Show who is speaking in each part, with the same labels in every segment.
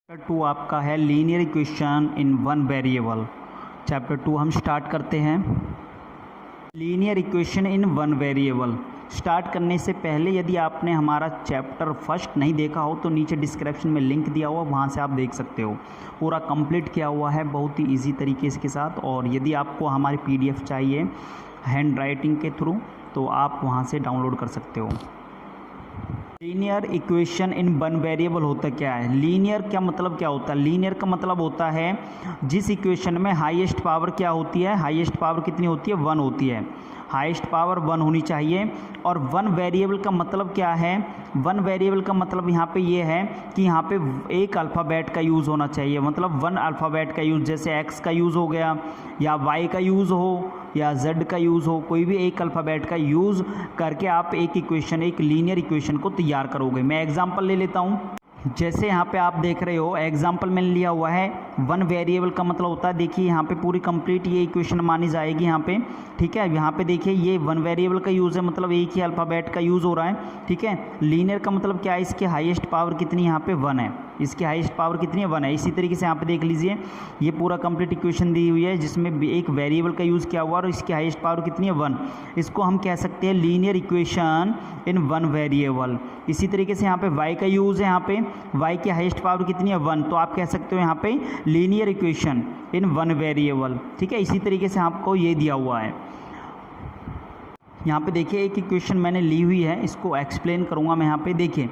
Speaker 1: Chapter 2 आपका है linear equation in one variable. Chapter 2 हम स्टार्ट करते हैं। Linear equation in one variable start करने से पहले यदि आपने हमारा चैप्टर फर्स्ट नहीं देखा हो तो नीचे डिस्क्रिप्शन में लिंक दिया हुआ, वहाँ से आप देख सकते हो। पूरा कंप्लीट किया हुआ है बहुत ही इजी तरीके के साथ। और यदि आपको हमारी PDF चाहिए हैंड राइटिंग के थ्रू तो आप वहाँ से डाउनलोड कर सकते हो। Linear equation in one variable होता क्या है? लीनियर क्या मतलब क्या होता है? लीनियर का मतलब होता है जिस इक्वेशन में हाईएस्ट पावर क्या होती है, हाईएस्ट पावर कितनी होती है? 1 होती है। हाईएस्ट पावर 1 होनी चाहिए। और वन वेरिएबल का मतलब क्या है? वन वेरिएबल का मतलब यहाँ पे ये है कि यहाँ पे एक अल्फ़ाबेट का यूज़ होना चाहिए, मतलब 1 अल्फ़ाबेट का यूज़, जैसे X का यूज़ हो गया या Y का यूज़ हो या Z का यूज़ हो, कोई भी एक अल्फ़ाबेट का यूज़ करके आप एक इक्वेशन, एक लीनियर इक्वेशन को तैयार करोगे। मैं एग्जांपल ले लेता हूँ। जैसे यहाँ पे आप देख रहे हो एग्जाम्पल मैंने लिया हुआ है। वन वेरिएबल का मतलब होता है, देखिए यहाँ पे पूरी कंप्लीट ये इक्वेशन मानी जाएगी यहाँ पे, ठीक है। यहाँ पे देखिए ये वन वेरिएबल का यूज़ है, मतलब एक ही अल्फ़ाबेट का यूज़ हो रहा है, ठीक है। लीनियर का मतलब क्या है? इसकी हाईएस्ट पावर कितनी यहाँ पे 1 है, इसकी हाईएस्ट पावर कितनी है? 1 है। इसी तरीके से यहाँ पे देख लीजिए ये पूरा कंप्लीट इक्वेशन दी हुई है जिसमें एक वेरिएबल का यूज़ किया हुआ और इसकी हाईएस्ट पावर कितनी है? 1। इसको हम कह सकते हैं linear equation in one variable. इसी तरीके से यहाँ पे y का यूज़ है, यहाँ पे y की हाईएस्ट पावर कितनी है? 1, तो आप कह सकते हो यहाँ पे linear equation in one variable, ठीक है। इसी तरीके से आपको ये दिया हुआ है। यहाँ पे देखिए एक इक्वेशन मैंने ली हुई है, इसको एक्सप्लेन करूँगा मैं यहाँ पे। देखिए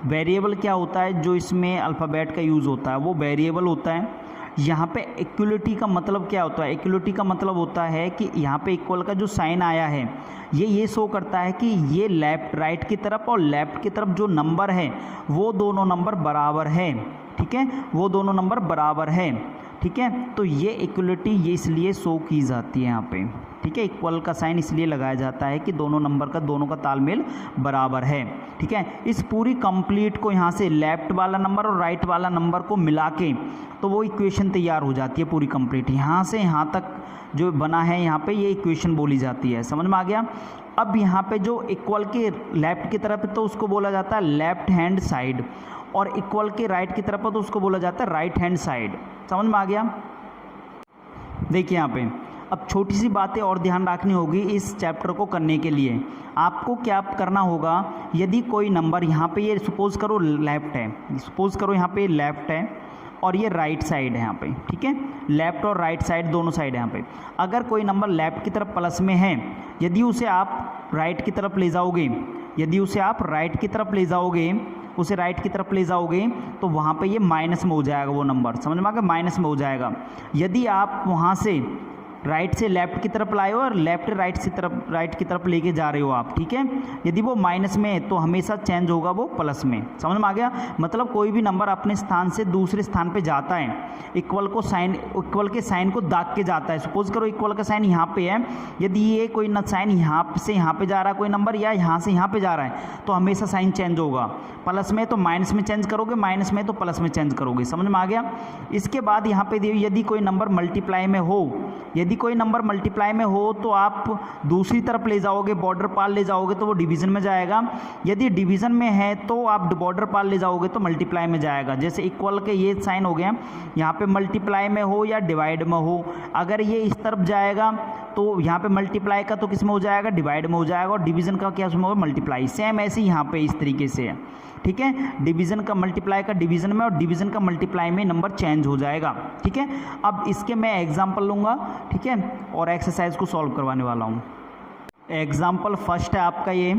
Speaker 1: वेरिएबल क्या होता है? जो इसमें अल्फ़ाबेट का यूज़ होता है वो वेरिएबल होता है। यहाँ पे इक्वलिटी का मतलब क्या होता है? इक्वलिटी का मतलब होता है कि यहाँ पे इक्वल का जो साइन आया है ये शो करता है कि ये लेफ्ट राइट की तरफ और लेफ्ट की तरफ जो नंबर है वो दोनों नंबर बराबर है, ठीक है, वो दोनों नंबर बराबर है, ठीक है। तो ये इक्वलिटी ये इसलिए शो की जाती है यहाँ पे, ठीक है। इक्वल का साइन इसलिए लगाया जाता है कि दोनों नंबर का, दोनों का तालमेल बराबर है, ठीक है। इस पूरी कंप्लीट को यहाँ से लेफ्ट वाला नंबर और राइट वाला नंबर को मिला के तो वो इक्वेशन तैयार हो जाती है पूरी कंप्लीट। यहाँ से यहाँ तक जो बना है यहाँ पे ये इक्वेशन बोली जाती है। समझ में आ गया? अब यहाँ पे जो इक्वल के लेफ्ट की तरफ है तो उसको बोला जाता है लेफ्ट हैंड साइड, और इक्वल के राइट की तरफ है तो उसको बोला जाता है राइट हैंड साइड। समझ में आ गया? देखिए यहाँ पे अब छोटी सी बातें और ध्यान रखनी होगी इस चैप्टर को करने के लिए। आपको क्या करना होगा? यदि कोई नंबर यहाँ पे ये सपोज करो लेफ्ट है, सपोज करो यहाँ पे लेफ्ट है और ये राइट साइड है यहाँ पे, ठीक है। लेफ्ट और राइट साइड दोनों साइड है यहाँ पे। अगर कोई नंबर लेफ्ट की तरफ प्लस में है, यदि उसे आप राइट की तरफ ले जाओगे, यदि उसे आप राइट की तरफ ले जाओगे, उसे राइट की तरफ ले जाओगे तो वहाँ पे ये माइनस में हो जाएगा वो नंबर। समझ में आ गया? माइनस में हो जाएगा। यदि आप वहाँ से राइट से लेफ्ट की तरफ लाए हो और लेफ्ट राइट की तरफ लेके जा रहे हो आप, ठीक है, यदि वो माइनस में है तो हमेशा चेंज होगा वो प्लस में। समझ में आ गया? मतलब कोई भी नंबर अपने स्थान से दूसरे स्थान पे जाता है, इक्वल के साइन को दाग के जाता है। सपोज करो इक्वल का साइन यहाँ पे है, यदि ये कोई न साइन यहाँ से यहाँ पे जा रहा है कोई नंबर, या यहाँ से यहाँ पे जा रहा है, तो हमेशा साइन चेंज होगा। प्लस में तो माइनस में चेंज करोगे, माइनस में तो प्लस में चेंज करोगे। समझ में आ गया? इसके बाद यहाँ पे यदि कोई नंबर मल्टीप्लाई में हो, यदि कोई नंबर मल्टीप्लाई में हो तो आप दूसरी तरफ ले जाओगे, बॉर्डर पार ले जाओगे तो वो डिवीजन में जाएगा। यदि डिवीजन में है तो आप बॉर्डर पार ले जाओगे तो मल्टीप्लाई में जाएगा। जैसे इक्वल के ये साइन हो गया, यहाँ पे मल्टीप्लाई में हो या डिवाइड में हो, अगर ये इस तरफ जाएगा तो यहाँ पे मल्टीप्लाई का तो किस में हो जाएगा? डिवाइड में हो जाएगा, और डिवीजन का क्या उसमें होगा? मल्टीप्लाई। सेम ऐसे ही यहाँ पे इस तरीके से है, ठीक है। डिवीजन का मल्टीप्लाई का डिवीजन में और डिवीजन का मल्टीप्लाई में नंबर चेंज हो जाएगा, ठीक है। अब इसके मैं एग्जांपल लूँगा, ठीक है, और एक्सरसाइज को सॉल्व करवाने वाला हूँ। एग्जांपल फर्स्ट है आपका ये।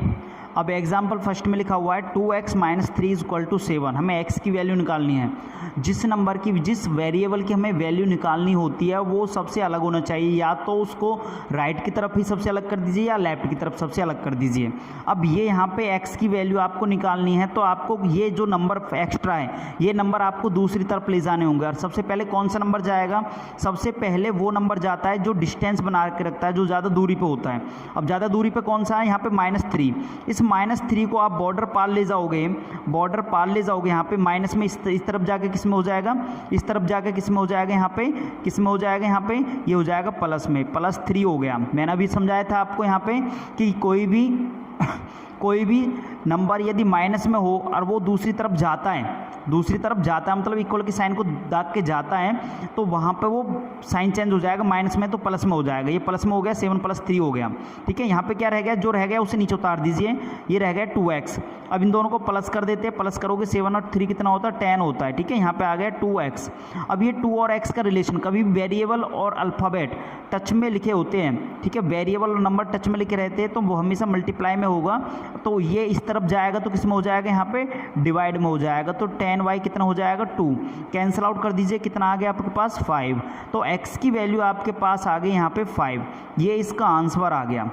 Speaker 1: अब एग्जाम्पल फर्स्ट में लिखा हुआ है 2x - 3 = 7। हमें x की वैल्यू निकालनी है। जिस नंबर की, जिस वेरिएबल की हमें वैल्यू निकालनी होती है वो सबसे अलग होना चाहिए, या तो उसको राइट की तरफ ही सबसे अलग कर दीजिए या लेफ्ट की तरफ सबसे अलग कर दीजिए। अब ये यहाँ पे x की वैल्यू आपको निकालनी है तो आपको ये जो नंबर एक्स्ट्रा है ये नंबर आपको दूसरी तरफ ले जाने होंगे। और सबसे पहले कौन सा नंबर जाएगा? सबसे पहले वो नंबर जाता है जो डिस्टेंस बना के रखता है, जो ज़्यादा दूरी पर होता है। अब ज़्यादा दूरी पर कौन सा है? यहाँ पे -3। इस -3 को आप बॉर्डर पार ले जाओगे, बॉर्डर पार ले जाओगे, यहाँ पे माइनस में इस तरफ जाके किस में हो जाएगा? इस तरफ जाके किस में हो जाएगा? यहाँ पे किस में हो जाएगा? यहाँ पे ये हो जाएगा प्लस में, +3 हो गया। मैंने अभी समझाया था आपको यहाँ पे कि कोई भी नंबर यदि माइनस में हो और वो दूसरी तरफ जाता है दूसरी तरफ जाता है, मतलब इक्वल के साइन को दाग के जाता है, तो वहाँ पे वो साइन चेंज हो जाएगा, माइनस में तो प्लस में हो जाएगा। ये प्लस में हो गया, 7 + 3 हो गया, ठीक है। यहाँ पे क्या रह गया, जो रह गया उसे नीचे उतार दीजिए, ये रह गया 2x। अब इन दोनों को प्लस कर देते हैं, प्लस करोगे 7 और 3 कितना होता है, 10 होता है, ठीक है। यहाँ पे आ गया 2x। अब ये 2 और x का रिलेशन, कभी वेरिएबल और अल्फ़ाबेट टच में लिखे होते हैं, ठीक है, वेरिएबल और नंबर टच में लिखे रहते हैं, तो वो हमेशा मल्टीप्लाई में होगा। तो ये इस तरफ जाएगा तो किस में हो जाएगा, यहाँ पे डिवाइड में हो जाएगा। तो 10y कितना हो जाएगा, 2। कैंसिल आउट कर दीजिए, कितना आ गया आपके पास, 5। तो x की वैल्यू आपके पास आ गई यहाँ पे 5। ये इसका आंसर आ गया।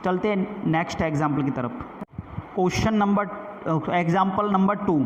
Speaker 1: चलते हैं नेक्स्ट एग्जाम्पल की तरफ। क्वेश्चन नंबर एग्जाम्पल नंबर 2,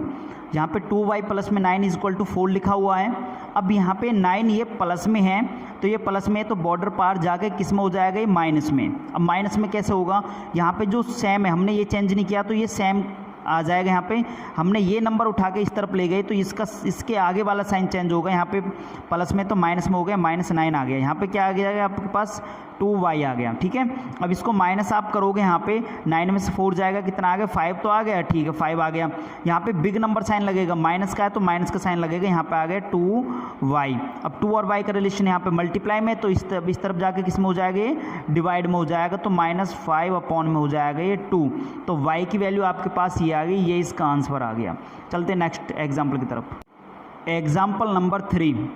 Speaker 1: यहाँ पे 2y + में 9 = 4 लिखा हुआ है। अब यहाँ पे 9 ये प्लस में है, तो ये प्लस में है, तो बॉर्डर पार जाके किस में हो जाएगा, ये माइनस में। अब माइनस में कैसे होगा, यहाँ पे जो सेम है, हमने ये चेंज नहीं किया, तो ये सेम आ जाएगा। यहाँ पे हमने ये नंबर उठा के इस तरफ ले गए, तो इसके आगे वाला साइन चेंज होगा। यहाँ पे प्लस में तो माइनस में हो गया, -9 आ गया। यहाँ पे क्या आ गया आपके पास, 2y आ गया, ठीक है। अब इसको माइनस आप करोगे, यहाँ पे 9 में से 4 जाएगा, कितना आ गया, 5 तो आ गया, ठीक है, 5 आ गया। यहाँ पे बिग नंबर साइन लगेगा, माइनस का है तो माइनस का साइन लगेगा, यहाँ पे आ गया 2y। अब 2 और y का रिलेशन यहाँ पे मल्टीप्लाई में, तो इस तरफ जाके किस में हो जाएगा, ये डिवाइड में हो जाएगा, तो -5 में हो जाएगा ये 2। तो y की वैल्यू आपके पास ये आ गई, ये इसका आंसर आ गया। चलते नेक्स्ट एग्जाम्पल की तरफ। एग्जाम्पल नंबर 3,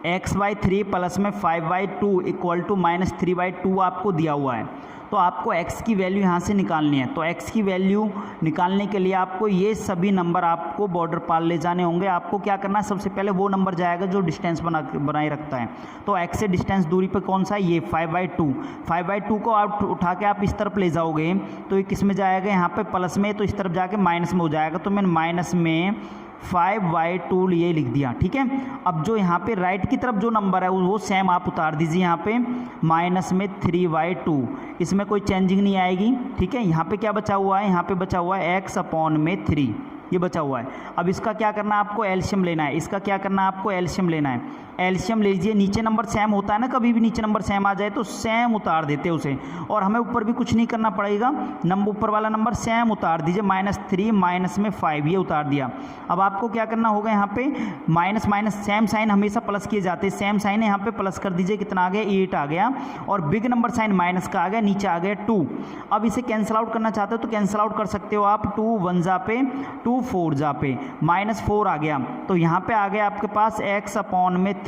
Speaker 1: x/3 + में 5y2 = -3y2 आपको दिया हुआ है। तो आपको x की वैल्यू यहाँ से निकालनी है। तो x की वैल्यू निकालने के लिए आपको ये सभी नंबर आपको बॉर्डर पार ले जाने होंगे। आपको क्या करना है, सबसे पहले वो नंबर जाएगा जो डिस्टेंस बनाए रखता है। तो x से डिस्टेंस दूरी पे कौन सा है, ये 5/2। 5/2 को आप उठा के आप इस तरफ ले जाओगे, तो ये किस में जाएगा, यहाँ पे प्लस में, तो इस तरफ जाके माइनस में हो जाएगा। तो मैंने माइनस में 5/2 ये लिख दिया, ठीक है। अब जो यहाँ पे राइट की तरफ जो नंबर है वो सेम आप उतार दीजिए, यहाँ पे -3/2, इसमें कोई चेंजिंग नहीं आएगी, ठीक है। यहाँ पे क्या बचा हुआ है, यहाँ पे बचा हुआ है x/3, ये बचा हुआ है। अब इसका क्या करना है, आपको एलसीएम लेना है। इसका क्या करना है, आपको एलसीएम लेना है। एलसीएम ले लीजिए, नीचे नंबर सेम होता है ना, कभी भी नीचे नंबर सेम आ जाए तो सेम उतार देते उसे, और हमें ऊपर भी कुछ नहीं करना पड़ेगा, नंबर ऊपर वाला नंबर सेम उतार दीजिए, -3 माइनस में 5 ये उतार दिया। अब आपको क्या करना होगा, यहाँ पे माइनस माइनस सेम साइन हमेशा प्लस किए जाते हैं, सेम साइन है, यहाँ पे प्लस कर दीजिए, कितना आ गया, 8 आ गया, और बिग नंबर साइन माइनस का आ गया, नीचे आ गया 2। अब इसे कैंसिल आउट करना चाहते हो तो कैंसिल आउट कर सकते हो आप, 2 1 जा पे 2 4 जा पे, -4 आ गया। तो यहाँ पे आ गया आपके पास x/3 =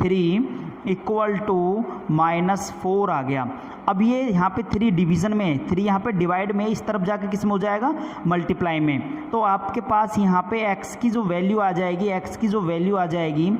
Speaker 1: -4 आ गया। अब ये यहाँ पे 3 डिवीज़न में, 3 यहाँ पे डिवाइड में, इस तरफ जाके किस में हो जाएगा, मल्टीप्लाई में। तो आपके पास यहाँ पे x की जो वैल्यू आ जाएगी, x की जो वैल्यू आ जाएगी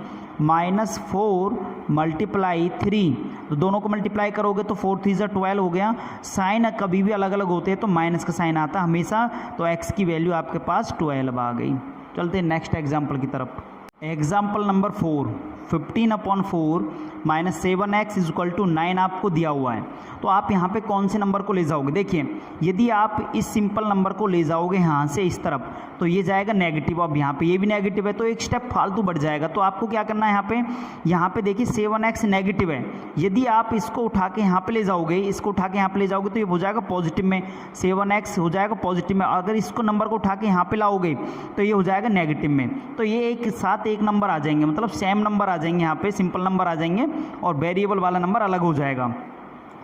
Speaker 1: -4 × 3, तो दोनों को मल्टीप्लाई करोगे तो 4 3 12 हो गया। साइन कभी भी अलग अलग होते हैं तो माइनस का साइन आता हमेशा, तो x की वैल्यू आपके पास 12 आ गई। चलते हैं नेक्स्ट एग्जाम्पल की तरफ। एग्जाम्पल नंबर 4, 15/4 -7x = 9 आपको दिया हुआ है। तो आप यहाँ पे कौन से नंबर को ले जाओगे, देखिए यदि आप इस सिंपल नंबर को ले जाओगे यहाँ से इस तरफ, तो ये जाएगा नेगेटिव। अब यहाँ पे ये भी नेगेटिव है, तो एक स्टेप फालतू बढ़ जाएगा। तो आपको क्या करना है, यहाँ पे देखिए 7x नेगेटिव है, यदि आप इसको उठा के यहाँ पे ले जाओगे, इसको उठा के यहाँ पे ले जाओगे, तो ये हो जाएगा पॉजिटिव में, 7x हो जाएगा पॉजिटिव में। अगर इसको नंबर को उठा के यहाँ पे लाओगे तो ये हो जाएगा नेगेटिव में। तो ये एक साथ एक नंबर आ जाएंगे, मतलब सेम नंबर आ जाएंगे, यहाँ पे सिंपल नंबर आ जाएंगे और वेरिएबल वाला नंबर अलग हो जाएगा,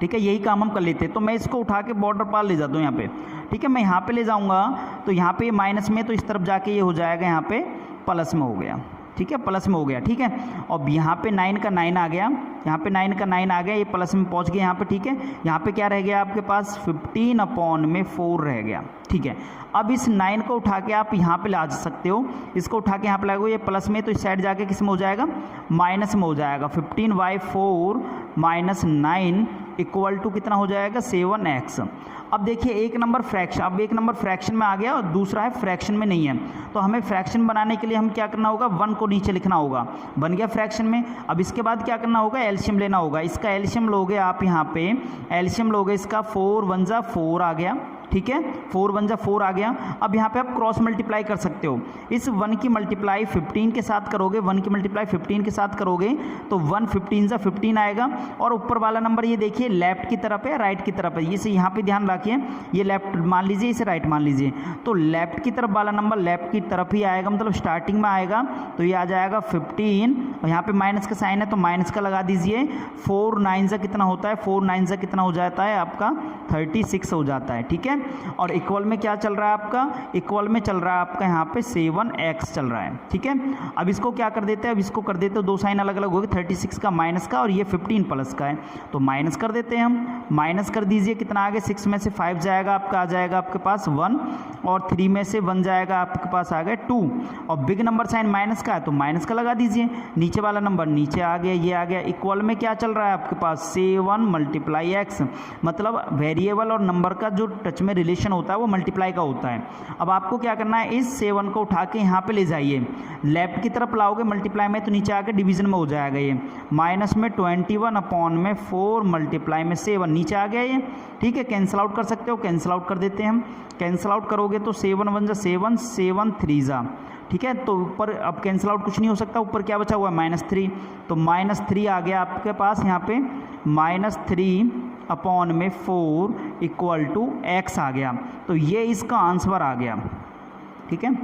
Speaker 1: ठीक है। यही काम हम कर लेते हैं। तो मैं इसको उठा के बॉर्डर पार ले जाता हूँ यहाँ पे, ठीक है। मैं यहाँ पे ले जाऊँगा तो यहाँ पे माइनस में, तो इस तरफ जाके ये हो जाएगा यहाँ पे प्लस में हो गया, ठीक है, प्लस में हो गया, ठीक है। अब यहाँ पे 9 का 9 आ गया, यहाँ पे 9 का 9 आ गया, ये प्लस में पहुँच गया यहाँ पे, ठीक है। यहाँ पे क्या रह गया आपके पास, 15/4 रह गया, ठीक है। अब इस 9 को उठा के आप यहाँ पे ला सकते हो, इसको उठा के यहाँ पे लागो, ये प्लस में, तो इस साइड जाके किस में हो जाएगा, माइनस में हो जाएगा। 15/4 -9 = कितना हो जाएगा, 7x। अब देखिए एक नंबर फ्रैक्शन, अब एक नंबर फ्रैक्शन में आ गया और दूसरा है फ्रैक्शन में नहीं है। तो हमें फ्रैक्शन बनाने के लिए हम क्या करना होगा, 1 को नीचे लिखना होगा, बन गया फ्रैक्शन में। अब इसके बाद क्या करना होगा, एलसीएम लेना होगा। इसका एलसीएम लोगे आप, यहाँ पे एलसीएम लोगे इसका, 4 1 जा 4 आ गया, ठीक है, 4 1 जा 4 आ गया। अब यहाँ पे आप क्रॉस मल्टीप्लाई कर सकते हो। इस 1 की मल्टीप्लाई 15 के साथ करोगे, 1 की मल्टीप्लाई 15 के साथ करोगे तो 1 15 जा 15 आएगा। और ऊपर वाला नंबर ये देखिए लेफ्ट की तरफ है राइट की तरफ है, इसे यहाँ पे ध्यान रखिए, ये लेफ्ट मान लीजिए, इसे राइट मान लीजिए। तो लेफ्ट की तरफ वाला नंबर लेफ्ट की तरफ ही आएगा, मतलब स्टार्टिंग में आएगा। तो ये आ जाएगा 15 और यहाँ पे माइनस का साइन है तो माइनस का लगा दीजिए। 4 9 जा कितना होता है, 4 9 जा कितना हो जाता है आपका 36 हो जाता है, ठीक है। और इक्वल में क्या चल रहा है आपका, इक्वल में चल रहा है आपका यहाँ पे 7x चल रहा है, ठीक है। अब इसको क्या कर देते हैं, अब इसको कर देते हो, दो साइन अलग अलग हो गए, 36 का माइनस का और ये 15 प्लस का है, तो माइनस कर देते हैं हम। माइनस कर दीजिए, कितना आगे 6 में से 5 जाएगा आपका, आ जाएगा आपके पास 1 और 3 में से 1 जाएगा आपके पास आ गया 2 और बिग नंबर साइन माइनस का है तो माइनस का लगा दीजिए। नीचे वाला नंबर नीचे आ गया, ये आ गया। इक्वल में क्या चल रहा है आपके पास 7 मल्टीप्लाई एक्स, मतलब वेरिएबल और नंबर का जो टच में रिलेशन होता है वो मल्टीप्लाई का होता है। अब आपको क्या करना है, इस 7 को उठा के यहाँ पे ले जाइए, लेफ्ट की तरफ लाओगे मल्टीप्लाई में तो नीचे आके डिवीजन में हो जाएगा। ये माइनस में 21 अपॉन में 4 मल्टीप्लाई में 7 नीचे आ गया ये, ठीक है। कैंसिल आउट कर सकते हो, कैंसिल आउट कर देते हैं हम। कैंसिल आउट करोगे तो 7 1 जा 7, 7 3 जा, ठीक है। तो ऊपर अब कैंसिल आउट कुछ नहीं हो सकता, ऊपर क्या बचा हुआ है -3, तो -3 आ गया आपके पास यहाँ पे, -3 अपॉन में 4 इक्वल टू x आ गया। तो ये इसका आंसर आ गया, ठीक है।